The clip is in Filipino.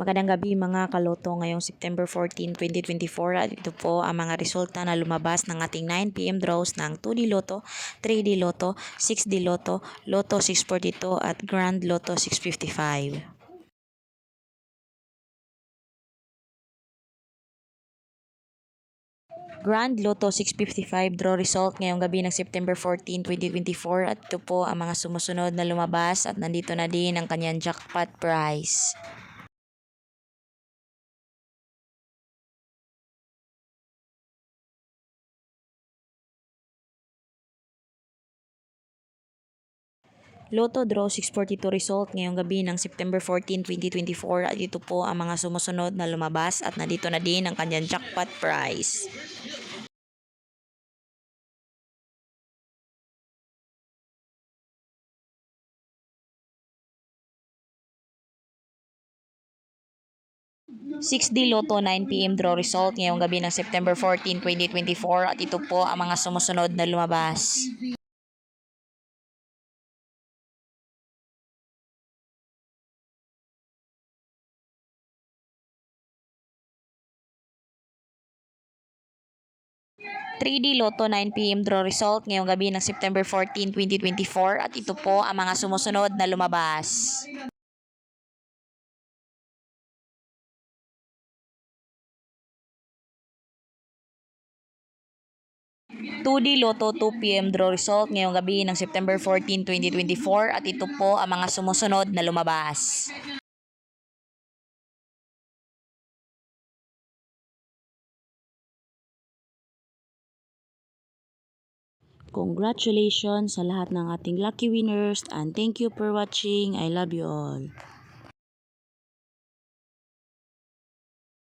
Magandang gabi mga kaloto ngayong September 14, 2024 at ito po ang mga resulta na lumabas ng ating 9 PM draws ng 2D Lotto, 3D Lotto, 6D Lotto, Lotto 642 at Grand Lotto 655. Grand Lotto 655 draw result ngayong gabi ng September 14, 2024 at ito po ang mga sumusunod na lumabas at nandito na din ang kanyang jackpot prize. Lotto Draw 642 result ngayong gabi ng September 14, 2024 at ito po ang mga sumusunod na lumabas at nandito na din ang kanyang jackpot prize. Six D Lotto 9 PM draw result ngayong gabi ng September 14, 2024 at ito po ang mga sumusunod na lumabas. 3D Lotto 9 PM draw result ngayong gabi ng September 14, 2024 at ito po ang mga sumusunod na lumabas. 2D Lotto 2 PM draw result ngayong gabi ng September 14, 2024 at ito po ang mga sumusunod na lumabas. 'Congratulations sa lahat ng ating lucky winners and thank you for watching. I love you all.